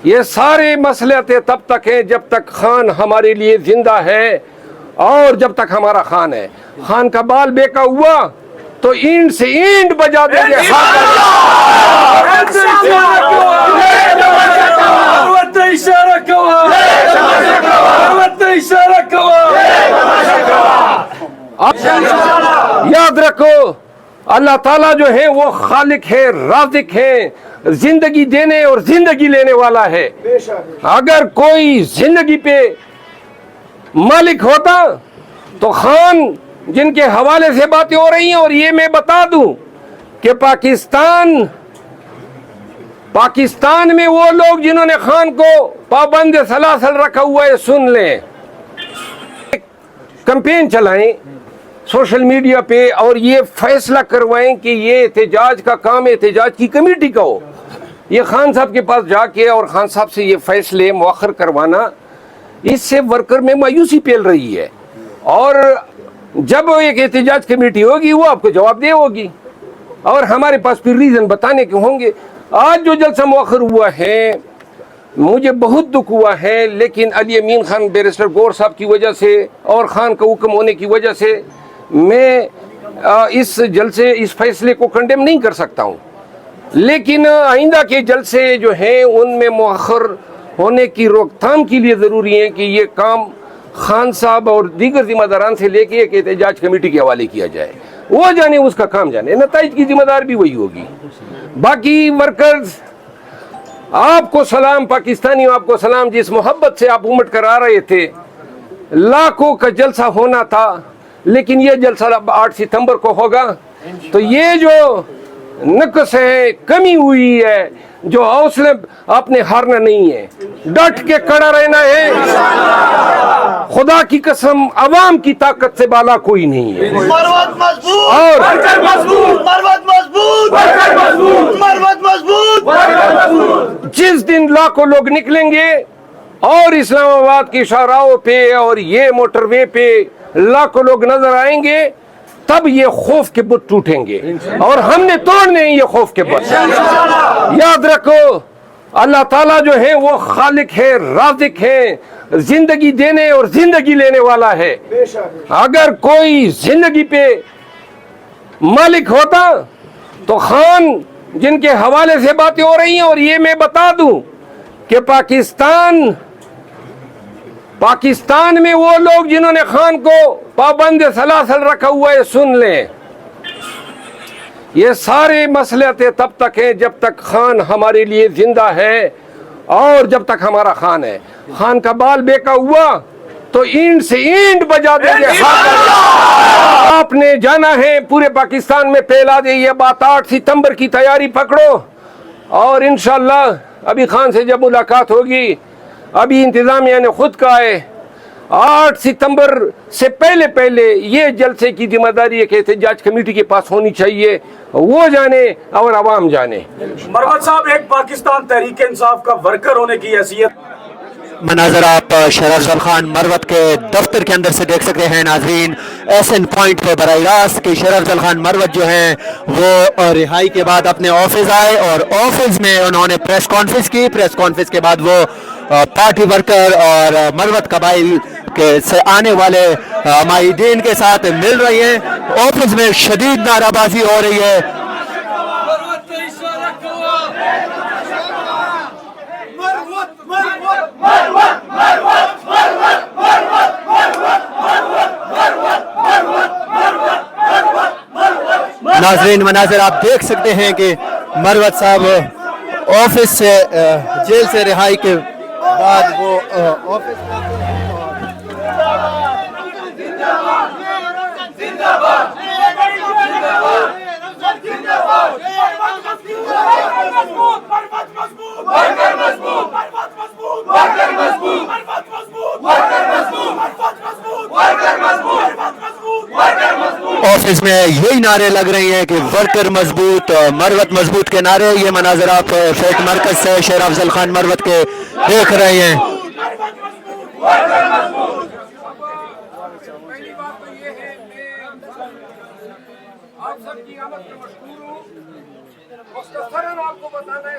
یہ سارے مصلحتیں تب تک ہیں جب تک خان ہمارے لیے زندہ ہے اور جب تک ہمارا خان ہے. خان کا بال بیکا ہوا تو اینٹ سے اینٹ بجا دیں گے. یاد رکھو اللہ تعالیٰ جو ہے وہ خالق ہے، رازق ہے، زندگی دینے اور زندگی لینے والا ہے. اگر کوئی زندگی پہ مالک ہوتا تو خان جن کے حوالے سے باتیں ہو رہی ہیں، اور یہ میں بتا دوں کہ پاکستان میں وہ لوگ جنہوں نے خان کو پابند سلاسل رکھا ہوا ہے، سن لیں، کمپین چلائیں سوشل میڈیا پہ اور یہ فیصلہ کروائیں کہ یہ احتجاج کا کام احتجاج کی کمیٹی کا ہو. یہ خان صاحب کے پاس جا کے اور خان صاحب سے یہ فیصلے مؤخر کروانا، اس سے ورکر میں مایوسی پھیل رہی ہے. اور جب ایک احتجاج کمیٹی ہوگی وہ آپ کو جواب دہ ہوگی اور ہمارے پاس پھر ریزن بتانے کے ہوں گے. آج جو جلسہ مؤخر ہوا ہے مجھے بہت دکھ ہوا ہے، لیکن علی امین خان بیرسٹر گور صاحب کی وجہ سے اور خان کا حکم ہونے کی وجہ سے میں اس فیصلے کو کنڈیم نہیں کر سکتا ہوں. لیکن آئندہ کے جلسے جو ہیں ان میں مؤخر ہونے کی روک تھام کے لیے ضروری ہے کہ یہ کام خان صاحب اور دیگر ذمہ داران سے لے کے ایک احتجاج کمیٹی کے حوالے کیا جائے. وہ جانے اس کا کام جانے، نتائج کی ذمہ دار بھی وہی ہوگی. باقی ورکرز آپ کو سلام، پاکستانیوں آپ کو سلام. جس محبت سے آپ امٹ کر آ رہے تھے، لاکھوں کا جلسہ ہونا تھا، لیکن یہ جلسہ 8 ستمبر کو ہوگا. تو یہ جو نقص ہے، کمی ہوئی ہے، جو حوصلے آپ نے ہارنا نہیں ہے، ڈٹ کے کڑا رہنا ہے. خدا کی قسم عوام کی طاقت سے بالا کوئی نہیں ہے. اور جس دن لاکھوں لوگ نکلیں گے اور اسلام آباد کی شاہراہوں پہ اور یہ موٹر وے پہ لاکھوں لوگ نظر آئیں گے، تب یہ خوف کے بت ٹوٹیں گے اور ہم نے توڑنے ہیں یہ خوف کے بت. یاد رکھو اللہ تعالیٰ جو ہے وہ خالق ہے، رازق ہے، زندگی دینے اور زندگی لینے والا ہے. اگر کوئی زندگی پہ مالک ہوتا تو خان جن کے حوالے سے باتیں ہو رہی ہیں، اور یہ میں بتا دوں کہ پاکستان میں وہ لوگ جنہوں نے خان کو پابند سلاسل رکھا ہوا ہے، سن لیں، یہ سارے مصلحتیں تب تک ہیں جب تک خان ہمارے لیے زندہ ہے اور جب تک ہمارا خان ہے. خان کا بال بیکا ہوا تو اینٹ سے اینٹ بجا دیں گے. آپ نے جانا ہے پورے پاکستان میں پھیلا دے یہ بات. 8 ستمبر کی تیاری پکڑو اور انشاءاللہ ابھی خان سے جب ملاقات ہوگی، ابھی انتظامیہ نے خود کہا ہے 8 ستمبر سے پہلے یہ جلسے کی ذمہ داری ایک احتجاج کمیٹی کے پاس ہونی چاہیے، وہ جانے اور عوام جانے. مروت صاحب، ایک پاکستان تحریک انصاف کا ورکر ہونے کی حیثیت مناظر آپ شیر افضل خان مروت کے دفتر کے اندر سے دیکھ سکتے ہیں ناظرین. ایسن پوائنٹ پہ براہ راست کہ شیر افضل خان مروت جو ہیں وہ رہائی کے بعد اپنے آفس آئے اور آفس میں انہوں نے پریس کانفرنس کی. پریس کانفرنس کے بعد وہ پارٹی ورکر اور مروت قبائل کے سے آنے والے معاہدین کے ساتھ مل رہی ہیں. آفس میں شدید نعرہ بازی ہو رہی ہے. ناظرین مناظر آپ دیکھ سکتے ہیں کہ مروت صاحب آفس سے جیل سے رہائی کے بعد وہ آفس آفس میں یہی نعرے لگ رہی ہیں کہ ورکر مضبوط، مروت مضبوط کے نعرے. یہ مناظر آپ فیٹ مرکز سے شیر افضل خان مروت کے دیکھ رہے ہیں. آپ سب کی آمد پر مشکور ہوں. مختصراً آپ کو بتانا ہے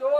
2